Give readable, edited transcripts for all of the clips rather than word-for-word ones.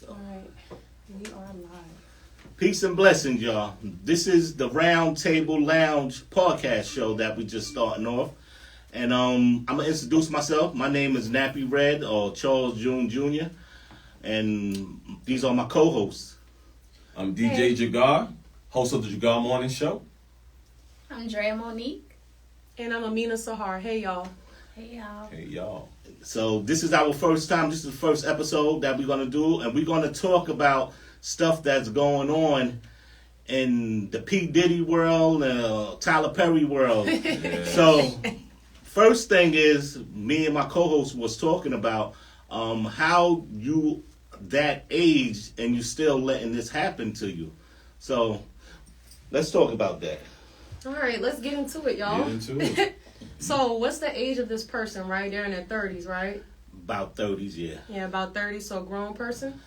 All right, we are live. Peace and blessings, y'all. This is the Roundtable Lounge podcast show that we just starting off. And I'm going to introduce myself. My name is Nappyred, or Charles Cjune Jr. And these are my co-hosts. I'm DJ Jagar, host of the Jagar Morning Show. I'm Dreamonique. And I'm Ameena Sahar. Hey, y'all. Hey, y'all. Hey, y'all. So this is our first time. This is the first episode that we're going to do. And we're going to talk about stuff that's going on in the P. Diddy world, Tyler Perry world. Yeah. So first thing is, me and my co-host was talking about how you that age and you still letting this happen to you. So let's talk about that. All right, let's get into it, y'all. Get into it. So, what's the age of this person, right? They're in their 30s, right? About 30s, yeah. Yeah, about 30, so a grown person?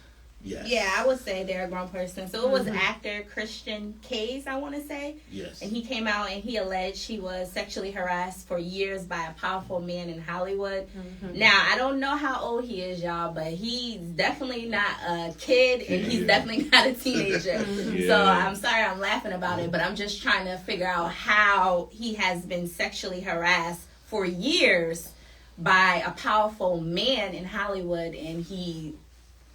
Yes. Yeah, I would say they're a grown person. So it was actor Christian Case, I want to say. Yes. And he came out and he alleged he was sexually harassed for years by a powerful man in Hollywood. Mm-hmm. Now, I don't know how old he is, y'all, but he's definitely not a kid and he's definitely not a teenager. Yeah. So I'm sorry I'm laughing about it, but I'm just trying to figure out how he has been sexually harassed for years by a powerful man in Hollywood and he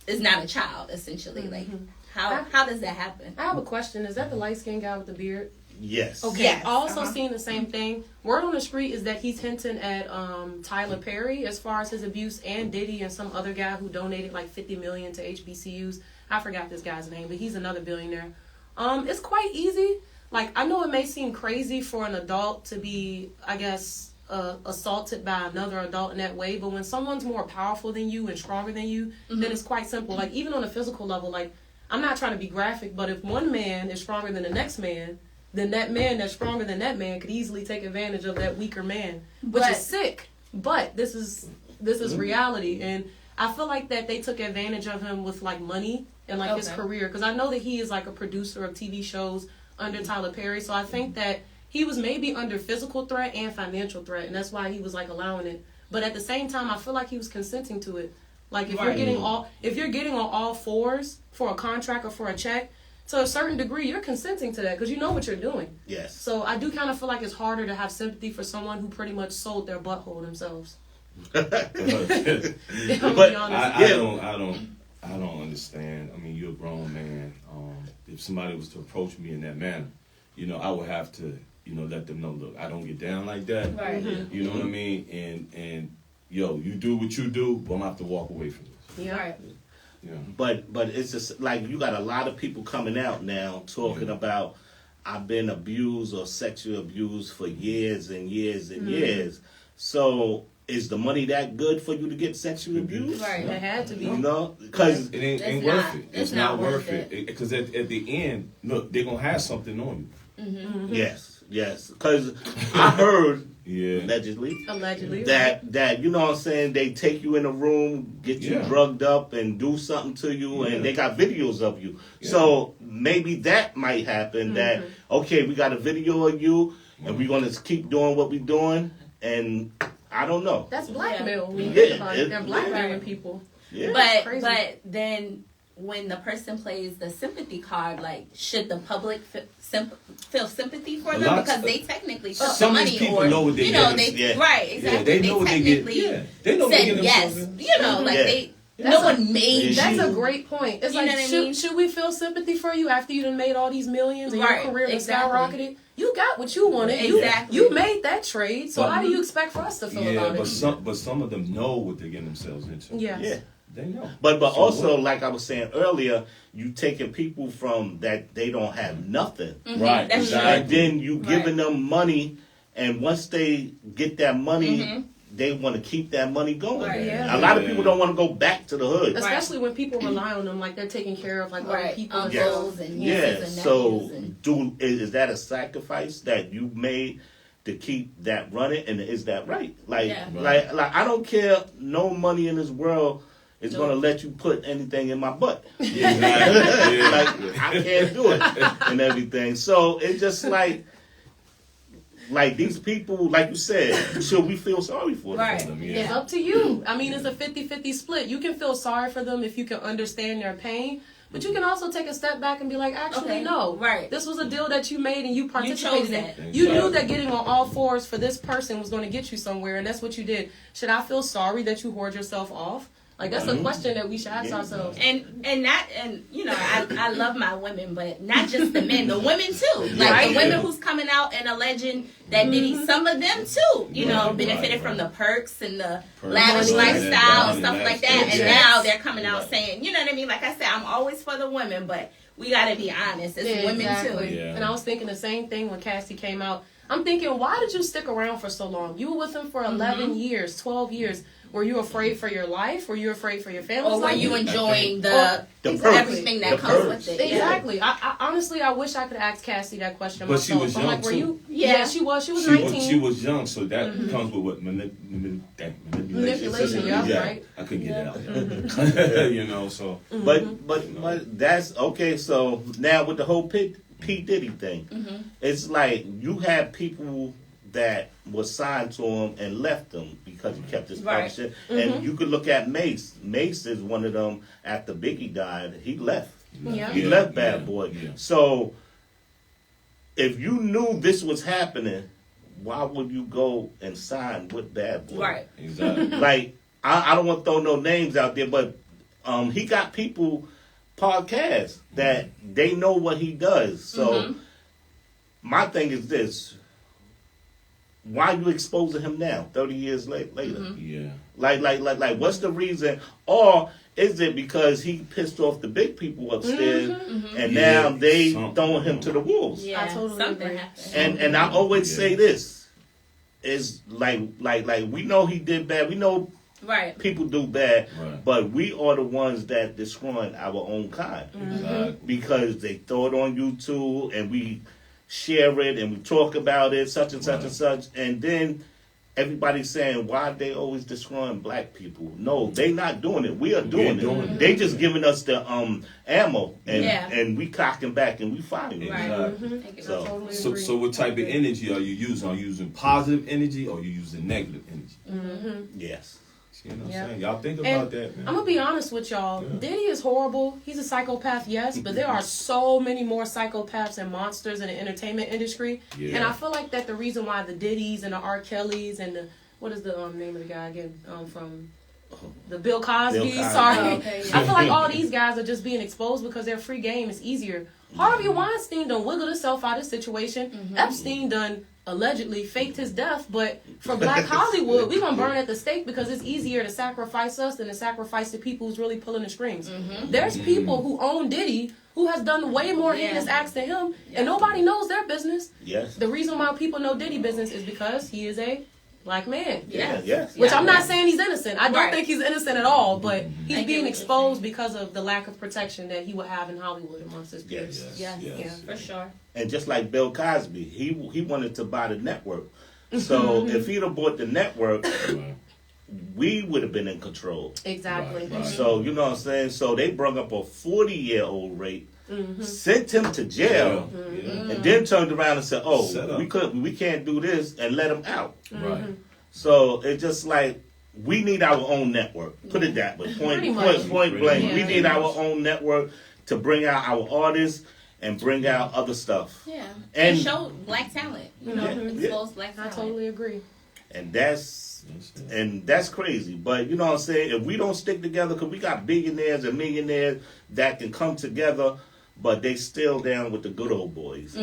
is not a child, essentially. Like, how does that happen? I have a question. Is that the light-skinned guy with the beard? Yes. Okay. Yes. I also seen the same thing. Word on the street is that he's hinting at Tyler Perry as far as his abuse, and Diddy and some other guy who donated like $50 million to HBCUs. I forgot this guy's name, but he's another billionaire. It's quite easy. Like, I know it may seem crazy for an adult to be, I guess, assaulted by another adult in that way, but when someone's more powerful than you and stronger than you, then it's quite simple. Like, even on a physical level, like, I'm not trying to be graphic, but if one man is stronger than the next man, then that man that's stronger than that man could easily take advantage of that weaker man, which is sick. But this is reality, and I feel like that they took advantage of him with like money and like his career, because I know that he is like a producer of TV shows under Tyler Perry, so I think that he was maybe under physical threat and financial threat, and that's why he was like allowing it. But at the same time, I feel like he was consenting to it. Like, if you're getting on all fours for a contract or for a check, to a certain degree, you're consenting to that because you know what you're doing. Yes. So I do kind of feel like it's harder to have sympathy for someone who pretty much sold their butthole themselves. But I don't understand. I mean, you're a grown man. If somebody was to approach me in that manner, I would have to, let them know, look, I don't get down like that. Right. You know what I mean? And you do what you do, but I'm gonna have to walk away from this. Yeah. Right. Yeah. But it's just like you got a lot of people coming out now talking about I've been abused or sexually abused for years and years and years. So is the money that good for you to get sexually abused? Right. It had to be. Because it ain't worth it. It's not worth it. Because at the end, look, they're gonna have something on you. Mm-hmm. Yes. Because I heard allegedly that you know what I'm saying, they take you in a room, get you drugged up, and do something to you, and they got videos of you. Yeah. So maybe that might happen. That okay, we got a video of you, and we're gonna keep doing what we're doing, and I don't know. That's blackmail. When you think about it, they're blackmailing people. Yeah. But then when the person plays the sympathy card, like, should the public feel sympathy for them because they technically took the money, of these people or know what they right, exactly. Yeah, they know what they get. They know said they yes. They No one made. That's a great point. It's like, should we feel sympathy for you after you done made all these millions and your career has skyrocketed? You got what you wanted. Exactly. You made that trade. So how do you expect for us to feel about it? But some of them know what they're getting themselves into. Yeah. They know. But also, like I was saying earlier, you taking people from that they don't have nothing. Mm-hmm. Right. That's And then you giving them money, and once they get that money, they want to keep that money going. Right. Yeah. A lot of people don't want to go back to the hood. Especially when people rely on them, like they're taking care of like other people. Uncles and nieces and So nephews is that a sacrifice that you made to keep that running? And is that right? Like I don't care. No money in this world is going to let you put anything in my butt. Like, I can't do it and everything. So it's just like, like these people, like you said, should we feel sorry for them? Yeah. It's up to you. I mean, it's a 50-50 split. You can feel sorry for them if you can understand their pain. But you can also take a step back and be like, actually, no. Right. This was a deal that you made and you participated in. You knew that getting on all fours for this person was going to get you somewhere, and that's what you did. Should I feel sorry that you hoard yourself off? Like, that's a question that we should ask ourselves. And you know, I love my women, but not just the men, the women too. Like the women who's coming out and alleging that Diddy, some of them too, you know, benefited from the perks and the lavish lifestyle and stuff like that. And now they're coming out saying, you know what I mean? Like I said, I'm always for the women, but we got to be honest. It's women too. Yeah. And I was thinking the same thing when Cassie came out. I'm thinking, why did you stick around for so long? You were with him for 11 years, 12 years. Were you afraid for your life? Were you afraid for your family? Or were you enjoying the everything that comes with it? Exactly. I honestly, I wish I could ask Cassie that question myself. But she was young, like, too. Were you? Yeah, she was. She was 19. She was young, so that comes with what? Manipulation. Yeah, right. I couldn't get it out. You know, so. But that's, okay, so now with the whole P. Diddy thing, it's like you have people that was signed to him and left him because he kept his publishing. And you could look at Mace. Mace is one of them. After Biggie died, he left. He left Bad Boy. So if you knew this was happening, why would you go and sign with Bad Boy? Right. Exactly. Like, I don't want to throw no names out there, but he got people podcasts that they know what he does. So my thing is this. Why are you exposing him now, 30 years later? Yeah. Like, what's the reason? Or is it because he pissed off the big people upstairs, and now they throwing him to the wolves? Yeah, I totally agree. And I always say this is like we know he did bad. We know people do bad, but we are the ones that destroying our own kind because they throw it on YouTube and we share it and we talk about it, such and such and such, and then everybody's saying, why are they always destroying black people? No, they not doing it. We are doing it. They just giving us the ammo and we cocking back and we fighting it. Exactly. So what type of energy are you using? Are you using positive energy or are you using negative energy? Yes. You know what I'm saying? Y'all think about that, man. I'm going to be honest with y'all. Diddy is horrible. He's a psychopath, yes, but there are so many more psychopaths and monsters in the entertainment industry. And I feel like that the reason why the Diddys and the R. Kellys and the, what is the name of the guy again, from the Bill Cosby, sorry. I feel like all these guys are just being exposed because their free game is easier. Harvey Weinstein done wiggled himself out of the situation. Epstein done allegedly faked his death, but for Black Hollywood, we're going to burn at the stake because it's easier to sacrifice us than to sacrifice the people who's really pulling the strings. There's people who own Diddy who has done way more heinous acts than him, and nobody knows their business. The reason why people know Diddy business is because he is a black man. Which I'm not saying he's innocent. I don't think he's innocent at all, but he's being exposed because of the lack of protection that he would have in Hollywood amongst his peers. Yes, for sure. And just like Bill Cosby, he wanted to buy the network. So if he'd have bought the network, we would have been in control. Exactly. So, you know what I'm saying? So they brought up a 40-year-old rape, sent him to jail, and then turned around and said, we can't do this, and let him out. So it's just like, we need our own network. Put it that way. Point blank. We need our own network to bring out our artists and bring out other stuff. And show black talent. You know, expose black talent. I totally agree. And that's crazy. But you know what I'm saying? If we don't stick together, because we got billionaires and millionaires that can come together, but they still down with the good old boys.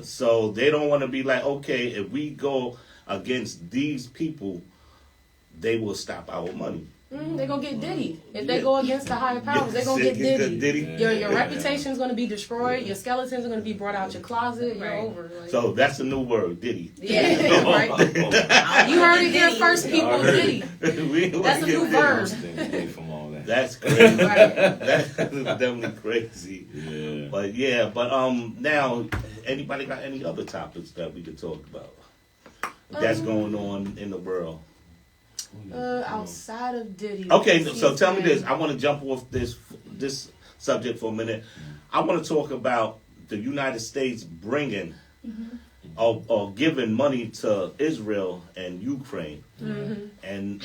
So they don't want to be like, okay, if we go against these people, they will stop our money. They're going to get Diddy. If they go against the higher powers, they're going to get Diddy. Your reputation is going to be destroyed. Your skeletons are going to be brought out your closet. You're over. Like. So that's a new word, Diddy. Right. You heard it here first, people. Diddy. That's a new verb. That's crazy. That's definitely crazy. But now, anybody got any other topics that we could talk about that's going on in the world? Outside of Diddy. Okay, so tell me this. I want to jump off this subject for a minute. I want to talk about the United States bringing are giving money to Israel and Ukraine, and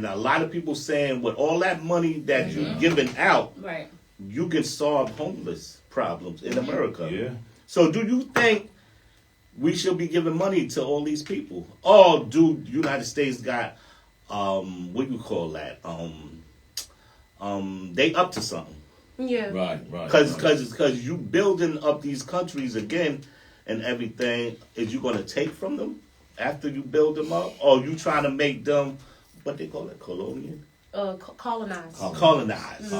a lot of people saying with all that money that you're giving out, right, you can solve homeless problems in America. Yeah. So do you think we should be giving money to all these people? Or do United States got what do you call that? They up to something. Yeah. Right. Because you building up these countries again and everything, is you going to take from them after you build them up? Or you trying to make them, what they call it, colonial? Colonized. Colonized.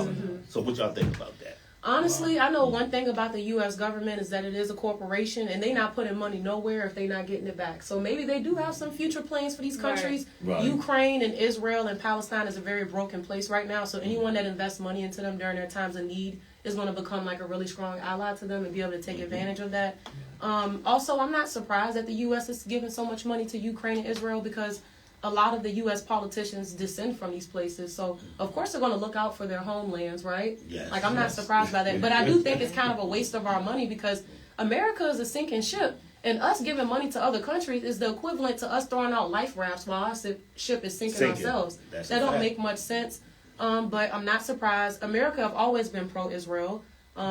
So what y'all think about that? Honestly, I know one thing about the U.S. government is that it is a corporation, and they're not putting money nowhere if they're not getting it back. So maybe they do have some future plans for these countries. Right. Ukraine and Israel and Palestine is a very broken place right now. So anyone that invests money into them during their times of need is going to become like a really strong ally to them and be able to take advantage of that. Also, I'm not surprised that the U.S. is giving so much money to Ukraine and Israel because a lot of the U.S. politicians descend from these places. So, of course, they're going to look out for their homelands, right? Yes, like, I'm not surprised by that. But I do think it's kind of a waste of our money because America is a sinking ship. And us giving money to other countries is the equivalent to us throwing out life rafts while our ship is sinking ourselves. That don't make much sense. But I'm not surprised. America have always been pro-Israel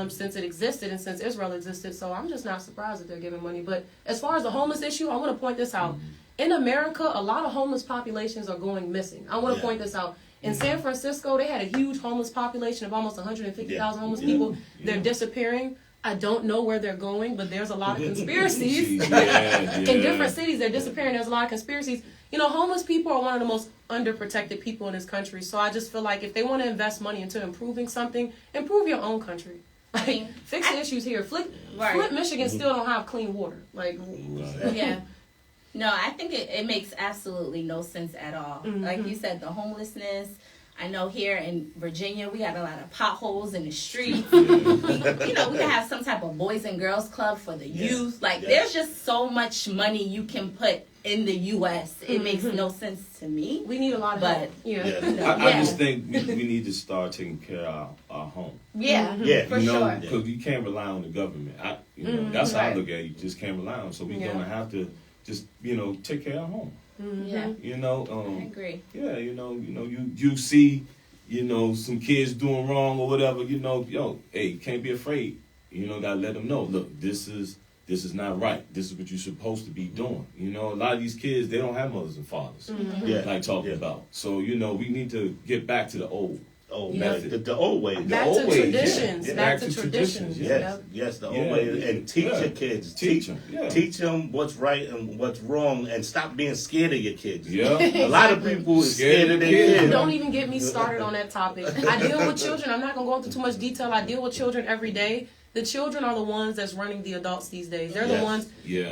since it existed and since Israel existed. So I'm just not surprised that they're giving money. But as far as the homeless issue, I want to point this out. In America, a lot of homeless populations are going missing. I want to point this out. In San Francisco, they had a huge homeless population of almost 150,000 homeless people. They're disappearing. I don't know where they're going, but there's a lot of conspiracies. In different cities, they're disappearing. There's a lot of conspiracies. You know, homeless people are one of the most underprotected people in this country. So I just feel like if they want to invest money into improving something, improve your own country. Like, fix the issues here. Flint, Michigan still don't have clean water. Like, yeah. No, I think it makes absolutely no sense at all. Like you said, the homelessness. I know here in Virginia, we got a lot of potholes in the streets. We can have some type of Boys and Girls Club for the youth. Like, there's just so much money you can put in the U.S. It makes no sense to me. We need a lot of help. I just think we need to start taking care of our home. For sure. Because you can't rely on the government. That's how I look at it. You just can't rely on them. So we're going to have to just, take care of home. Yeah. I agree. Yeah, you see, some kids doing wrong or whatever, hey, you can't be afraid. Gotta let them know, look, this is not right. This is what you're supposed to be doing. A lot of these kids, they don't have mothers and fathers, like talking about. So, we need to get back to the old method. The old way. Back to traditions. Back to traditions. Yes, the old way. And teach your kids. Teach them what's right and what's wrong, and stop being scared of your kids. Yeah. A lot of people are scared of their kids. Don't even get me started on that topic. I deal with children. I'm not going to go into too much detail. I deal with children every day. The children are the ones that's running the adults these days. They're the ones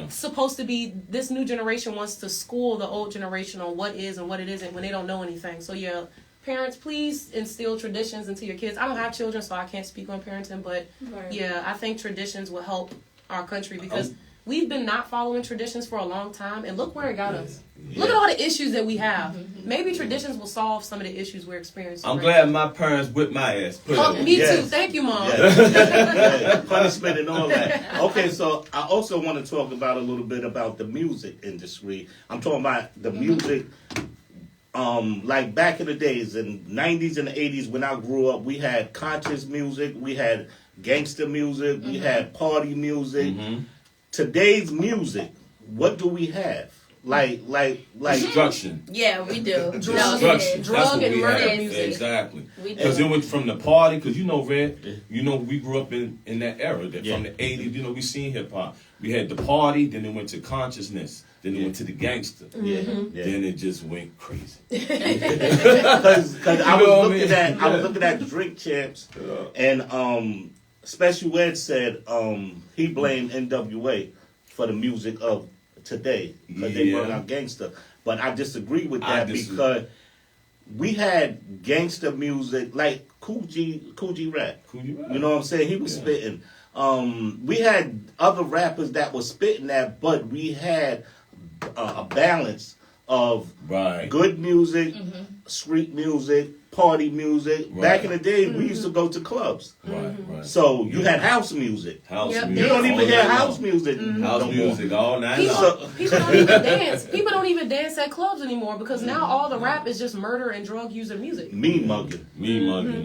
supposed to be, this new generation wants to school the old generation on what is and what it isn't when they don't know anything. So parents, please instill traditions into your kids. I don't have children, so I can't speak on parenting, but I think traditions will help our country because we've been not following traditions for a long time, and look where it got us. Look at all the issues that we have. Maybe traditions will solve some of the issues we're experiencing. I'm glad my parents whipped my ass. Me too. Thank you, Mom. Punishment and all that. Okay, so I also want to talk about a little bit about the music industry. I'm talking about the music. Like back in the days, in 90s and the 80s when I grew up, we had conscious music, we had gangster music, we had party music. Today's music, what do we have? Like destruction. Yeah, we do. Drug and murder music. Exactly. Because it went from the party, because Red, we grew up in that era. From the 80s, we seen hip hop. We had the party, then it went to consciousness. Then it went to the gangster. Then it just went crazy. Because I was looking at Drink Champs, and Special Ed said he blamed NWA for the music of today because they brought out gangster. But I disagree with that because we had gangster music like Cool G Rap. You know what I'm saying? He was spitting. We had other rappers that were spitting that, but we had a balance of good music, street music, party music. Back in the day, we used to go to clubs. So you had house music. You don't even hear house music. House music all night long. People don't even dance. People don't even dance at clubs anymore because now all the rap is just murder and drug user music. Mean mugging.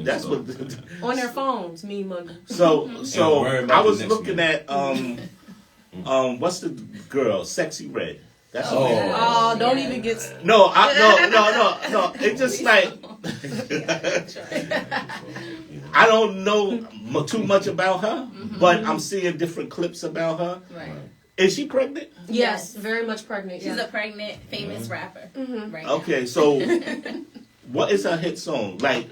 That's what. On their phones, mean mugging. So I was looking at what's the girl? Sexy Red. That's don't even get. No. It's just like I don't know too much about her, but I'm seeing different clips about her. Right. Is she pregnant? Yes, very much pregnant. She's a pregnant, famous rapper. Right now. Okay, so what is her hit song? Like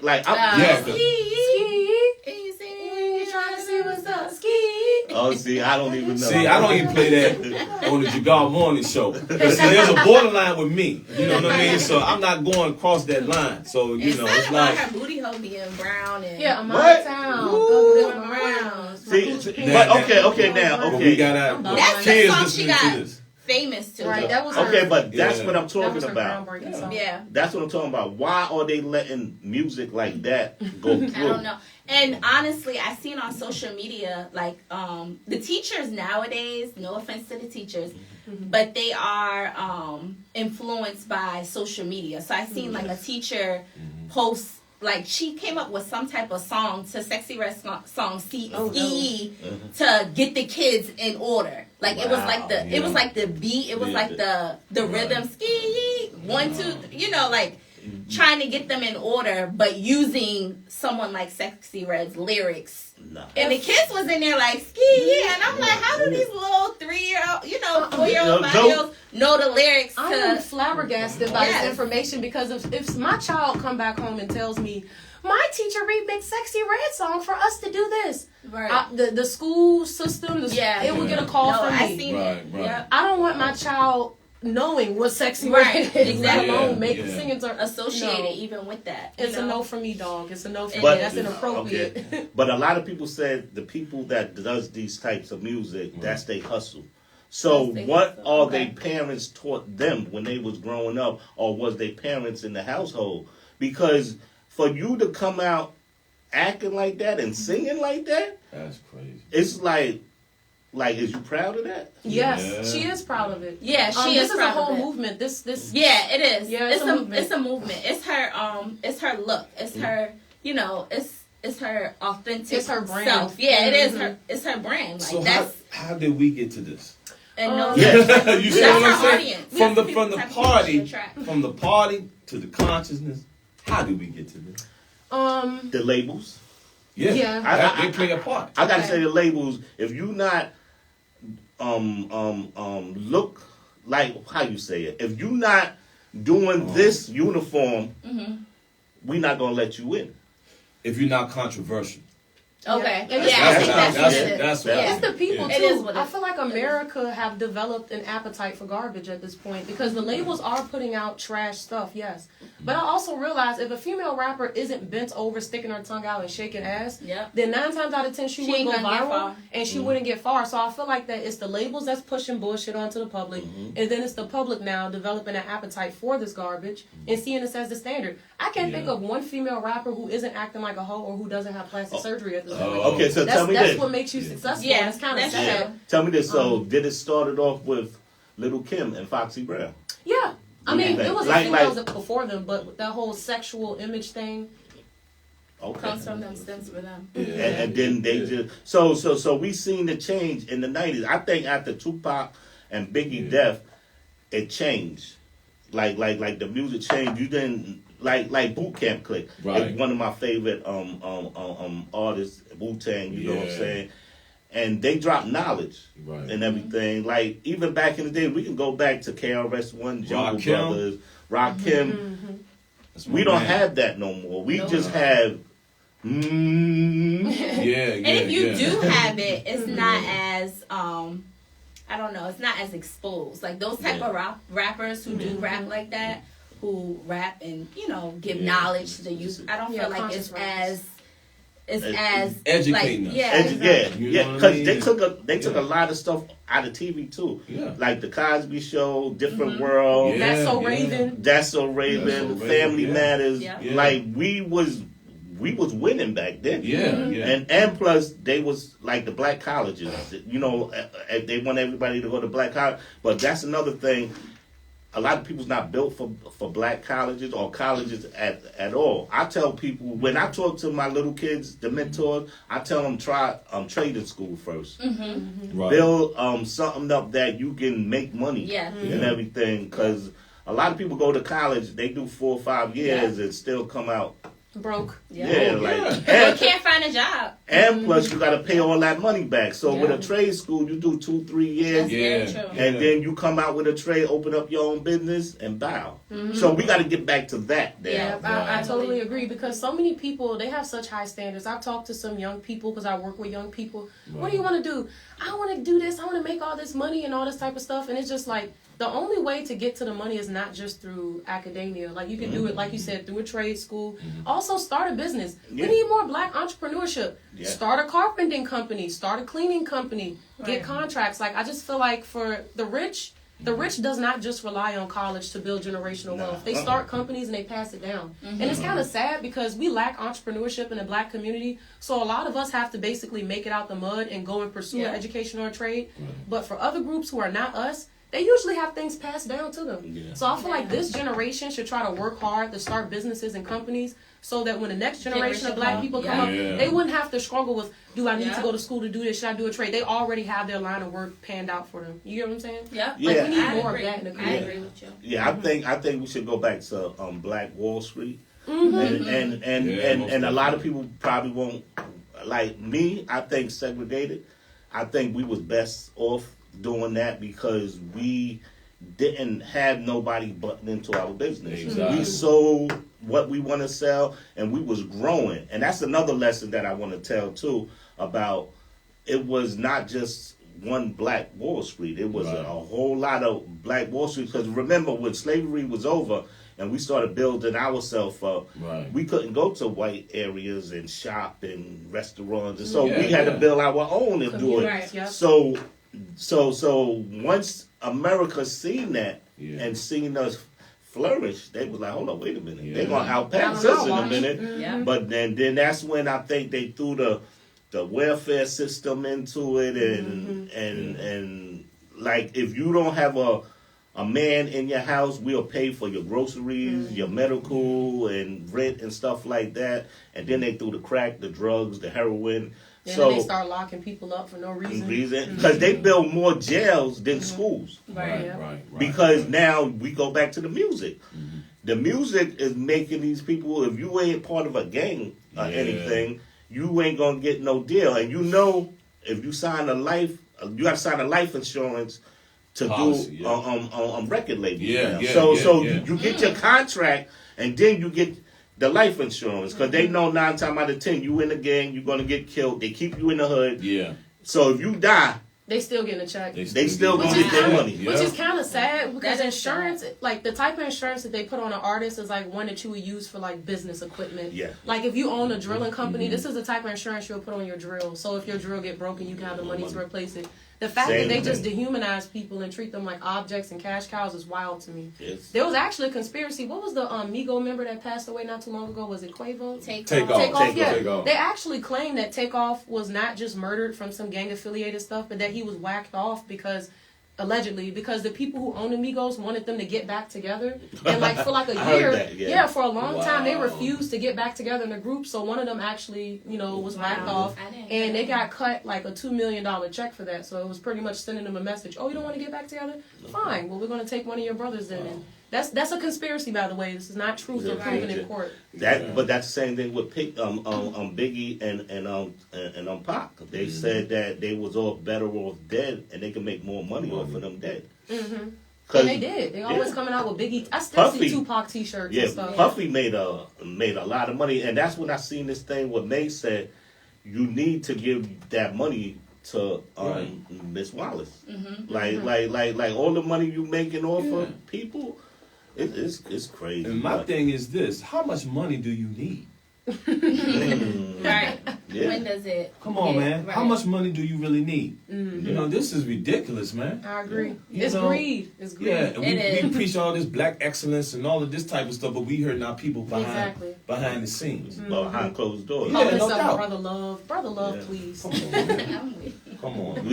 Oh, see, I don't even know. See, I don't even play that on the Jagar morning show. There's a borderline with me. You know what I mean? So I'm not going across that line. So, it's like her booty hole being brown and I'm out of town. Go around. Okay, now. We got that's the song she got famous to. Right, that was but that's what I'm talking about. Yeah. That's what I'm talking about. Why are they letting music like that go through? I don't know. And honestly, I've seen on social media, like, the teachers nowadays, no offense to the teachers, but they are influenced by social media. So I've seen, like, a teacher post, like, she came up with some type of song to Sexy Red song Ski to get the kids in order. Like, it was like the beat, it was like the rhythm, ski, 1, 2, like, trying to get them in order, but using someone like Sexy Red's lyrics. No. And the kids was in there like, ski, and I'm like, how do these little 3-year-old, 4-year-old, 5-year-olds know the lyrics? I'm flabbergasted by this information because if my child come back home and tells me, my teacher remixed Sexy Red song for us to do this. Right. The school system, it would get a call from me. I seen it. Yeah. I don't want my child knowing what Sexy Red is, let alone singing to associated even with that. It's a no for me, dog. It's a no for me. That's inappropriate. Okay. But a lot of people said the people that does these types of music, that's they hustle. So what are their parents taught them when they was growing up, or was their parents in the household? Because for you to come out acting like that and singing like that, that's crazy. It's like, is you proud of that? Yes, she is proud of it. Yeah, she is. This is a whole movement. This. Yeah, it is. Yeah, it's a movement. It's her look. It's her. It's her authentic. It's her brand. Self. Yeah, it is her. It's her brand. Like, so how did we get to this? And you see what I'm saying? Audience. From the party to the consciousness. How did we get to this? The labels. Yeah. They play a part. I gotta say the labels. If you not look like, how you say it, if you not doing this uniform, we not gonna let you in. If you're not controversial. Okay. That's it's the people too. I feel like America have developed an appetite for garbage at this point because the labels are putting out trash stuff, yes. But I also realize if a female rapper isn't bent over, sticking her tongue out and shaking ass, then 9 times out of 10 she wouldn't go viral and she wouldn't get far. So I feel like that it's the labels that's pushing bullshit onto the public, and then it's the public now developing an appetite for this garbage and seeing this as the standard. I can't think of one female rapper who isn't acting like a hoe or who doesn't have plastic surgery at this point. Okay, so tell me this. That's what makes you successful. Yeah, it's kind of sad. Tell me this. So did it started off with Little Kim and Foxy Brown? Yeah. I mean, it was females before them, but that whole sexual image thing comes from them, stems for them. Yeah. And then they just so we seen the change in the 90s. I think after Tupac and Biggie death, it changed. Like the music changed. You didn't like Boot Camp Click. Right. It's one of my favorite artists, Wu-Tang, you know what I'm saying? And they drop knowledge and everything. Like, even back in the day, we can go back to KRS-One, Jungle Brothers, Rakim. We don't have that no more. We just have... And if you do have it, it's not as... I don't know, it's not as exposed. Like, those type of rappers who do rap like that, who rap and, give knowledge to the youth, I don't feel like it's is as educating like, us. Yeah, Because they took a lot of stuff out of TV too. Yeah. Like the Cosby Show, Different World. Yeah, That's So Raven. Family Matters. Yeah. Like we was winning back then. And plus they was like the black colleges. You know, they want everybody to go to black college. But that's another thing. A lot of people's not built for black colleges or colleges at all. I tell people, when I talk to my little kids, the mentors, I tell them try trading school first. Right. Build something up that you can make money and everything. Because a lot of people go to college, they do 4 or 5 years and still come out broke. And can't find a job. And plus you gotta pay all that money back. So with a trade school you do 2-3 years and then you come out with a trade, open up your own business and bow. So we gotta get back to that now. Yeah, I totally agree, because so many people, they have such high standards. I've talked to some young people because I work with young people. What do you want to do? I want to do this, I want to make all this money and all this type of stuff, and it's just like the only way to get to the money is not just through academia. Like you can do it, like you said, through a trade school. Also start a business. We need more black entrepreneurship. Start a carpenting company. Start a cleaning company. Get contracts. Like I just feel like for the rich does not just rely on college to build generational wealth. They start companies and they pass it down. And it's kind of sad because we lack entrepreneurship in the black community. So a lot of us have to basically make it out the mud and go and pursue an education or a trade. But for other groups who are not us, they usually have things passed down to them. So I feel like this generation should try to work hard to start businesses and companies so that when the next generation of black people come up, they wouldn't have to struggle with, do I need to go to school to do this? Should I do a trade? They already have their line of work panned out for them. You get what I'm saying? Like we need more of that in the community. I agree with you. Yeah, I think we should go back to Black Wall Street. And a lot of people probably won't, like me, I think segregated. I think we was best off doing that because we didn't have nobody butting into our business. Exactly. We sold what we want to sell and we was growing. And that's another lesson that I want to tell too about it was not just one Black Wall Street. It was a whole lot of Black Wall Street because remember when slavery was over and we started building ourselves up, we couldn't go to white areas and shop and restaurants. And so we had to build our own and do it. So once America seen that and seen us flourish, they was like, hold on, wait a minute. They're going to outpass us in a minute. But then that's when I think they threw the welfare system into it and like if you don't have a man in your house, we'll pay for your groceries, your medical and rent and stuff like that. And then they threw the crack, the drugs, the heroin. So they start locking people up for no reason. Because they build more jails than schools. Because now we go back to the music. The music is making these people, if you ain't part of a gang or anything, you ain't going to get no deal. And you know, if you sign you got to sign a life insurance to do record labels. So you get your contract and then you get the life insurance, because they know 9 times out of 10 you in the gang, you're going to get killed. They keep you in the hood. So if you die, they still getting a check. They still going to get their money. Which is kind of sad because insurance, like the type of insurance that they put on an artist is like one that you would use for like business equipment. Like if you own a drilling company, this is the type of insurance you'll put on your drill. So if your drill get broken, you can have the money to replace it. The fact that they just dehumanize people and treat them like objects and cash cows is wild to me. There was actually a conspiracy. What was the Migo member that passed away not too long ago? Was it Quavo? Takeoff. Yeah. They actually claimed that Takeoff was not just murdered from some gang affiliated stuff, but that he was whacked off because the people who owned the Migos wanted them to get back together. And like for like a year, for a long time, they refused to get back together in a group. So one of them actually, was whacked off. And they got cut like a $2 million check for that. So it was pretty much sending them a message. Oh, you don't want to get back together? Fine. Well, we're going to take one of your brothers then. And that's a conspiracy, by the way. This is not truth or proven in court. But that's the same thing with Biggie and Pac. They said that they was all better off dead, and they can make more money off of them dead. And they did. They always coming out with Biggie. I still see Tupac T-shirts and stuff. Puffy made a lot of money, and that's when I seen this thing where May said, you need to give that money to Miss Wallace. Like all the money you making off of people. It's crazy. And my thing is this: how much money do you need? When does it? Come on, man. Right. How much money do you really need? You know, this is ridiculous, man. I agree. It's greed. It's greed. Yeah, and we preach all this black excellence and all of this type of stuff, but we heard now people behind the scenes, behind closed doors. Yeah, no doubt. Brother love, please. Come on.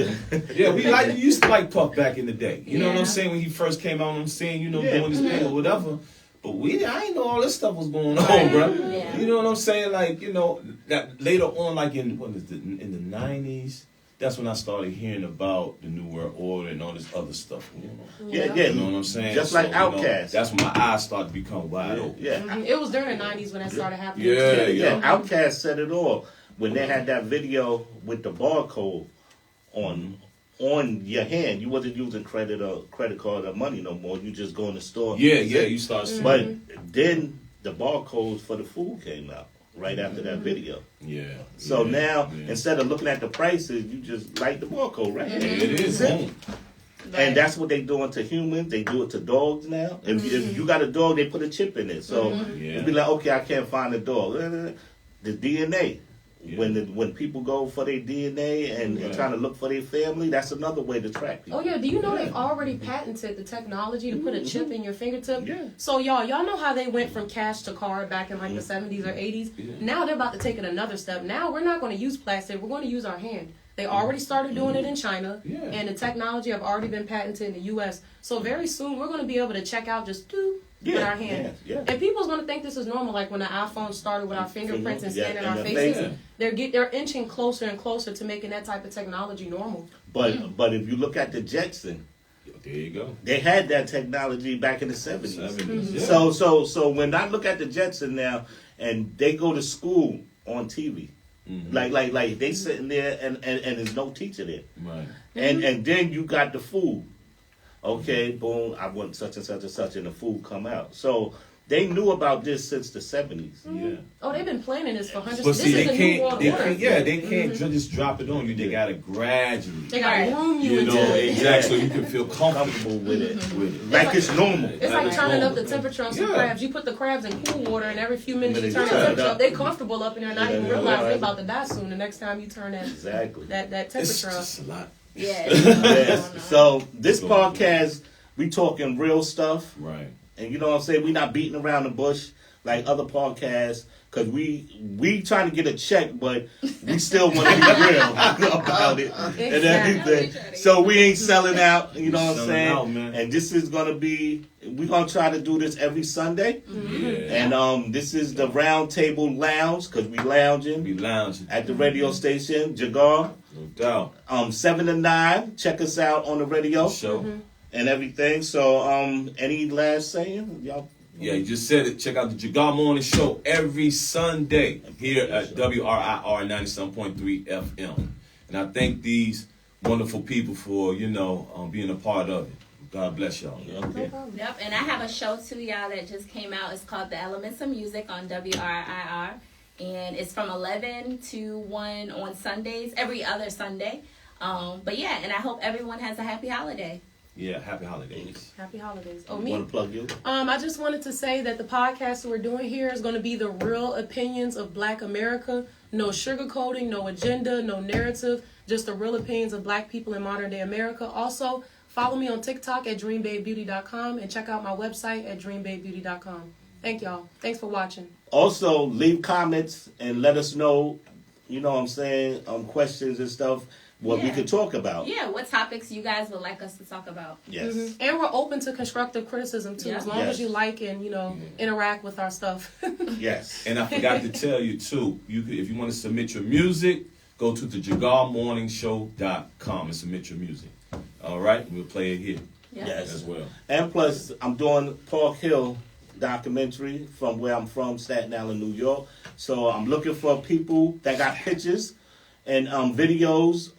Yeah, we used to like Puff back in the day. You know what I'm saying? When he first came out on the scene, you know, doing his thing or whatever. But I didn't know all this stuff was going on, bro. Yeah. You know what I'm saying? Like, you know, that later on, like in the 90s, that's when I started hearing about the New World Order and all this other stuff going on. Yeah. You know what I'm saying? Just like Outkast. You know, that's when my eyes started to become wide open. Yeah. It was during the 90s when that started happening. Yeah. Outkast said it all. When they had that video with the barcode on your hand, you wasn't using credit card or money no more. You just go in the store. Yeah, you start seeing. But then the barcodes for the food came out right after that video. Yeah. So now, instead of looking at the prices, you just like the barcode right there. It is. And that's what they doing to humans. They do it to dogs now. If you got a dog, they put a chip in it. So you'll be like, okay, I can't find the dog. The DNA. Yeah. When people go for their DNA and trying to look for their family, that's another way to track people. Oh yeah, do you know they've already patented the technology to put a chip in your fingertip? Yeah. So y'all know how they went from cash to card back in like the 70s or 80s? Yeah. Now they're about to take it another step. Now we're not going to use plastic, we're going to use our hand. They already started doing it in China, and the technology have already been patented in the U.S. So very soon we're going to be able to check out just with our hand. And people's going to think this is normal, like when the iPhone started with our fingerprints and scanning our faces. They're inching closer and closer to making that type of technology normal. But if you look at the Jetsons, there you go. They had that technology back in the 70s. Mm-hmm. So when I look at the Jetsons now, and they go to school on TV, like they sitting there and there's no teacher there, right? And then you got the food. Okay, boom, I want such and such and such, and the food come out. So they knew about this since the 70s. Yeah. Oh, they've been planning this for hundreds. But see, this is a new world order. They can't just drop it on you. They gotta gradually. They gotta groom you into it. Exactly, so you can feel comfortable with it. Like it's normal. It's like turning up the temperature on some crabs. You put the crabs in cool water, and every few minutes you turn the temperature up. They're comfortable up in there, not even realize they're about to die soon. The next time you turn that temperature up. It's a lot. So this podcast, we talking real stuff, right? And you know what I'm saying? We not beating around the bush like other podcasts, because we trying to get a check, but we still want to be real about it and everything. So we ain't selling out, you know what I'm saying? And this is going to be, we're going to try to do this every Sunday. And this is the Roundtable Lounge, because we lounging. At the radio station, Jagar. No doubt. 7 to 9. Check us out on the radio. And everything. So, any last saying? Y'all? Yeah, you just said it. Check out the Jagar Morning Show every Sunday here at WRIR 97.3 FM. And I thank these wonderful people for, being a part of it. God bless y'all. Okay. Yep, and I have a show too, y'all, that just came out. It's called The Elements of Music on WRIR. And it's from 11 to 1 on Sundays, every other Sunday. But yeah, and I hope everyone has a happy holiday. Yeah, happy holidays. Happy holidays. Oh, me? Want to plug you? I just wanted to say that the podcast that we're doing here is going to be the real opinions of Black America. No sugarcoating, no agenda, no narrative. Just the real opinions of Black people in modern day America. Also, follow me on TikTok at dreambabebeauty.com and check out my website at dreambabebeauty.com. Thank y'all. Thanks for watching. Also, leave comments and let us know, questions and stuff. What we could talk about. Yeah, what topics you guys would like us to talk about. Yes. And we're open to constructive criticism, too, as long as you like and, interact with our stuff. Yes. And I forgot to tell you, too, if you want to submit your music, go to the JagarMorningshow.com and submit your music. All right? We'll play it here as well. And plus, I'm doing Park Hill documentary from where I'm from, Staten Island, New York. So I'm looking for people that got pictures and videos,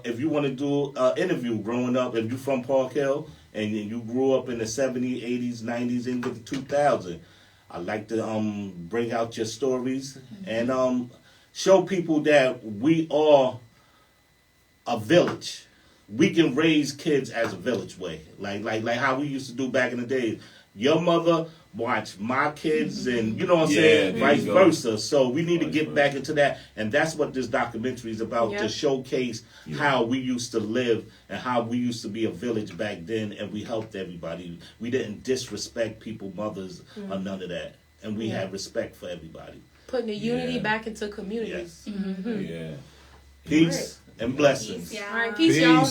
if you want to do an interview growing up, if you're from Park Hill and you grew up in the 70s, 80s, 90s, into the 2000s, I'd like to bring out your stories and show people that we are a village. We can raise kids as a village way, like how we used to do back in the day. your mother watch my kids, and you know what I'm saying, vice versa. So we need to get back into that, and that's what this documentary is about, to showcase how we used to live and how we used to be a village back then, and we helped everybody. We didn't disrespect people, mothers, or none of that, and we had respect for everybody. Putting the unity back into communities. Yes. Peace and blessings. All right, peace, y'all.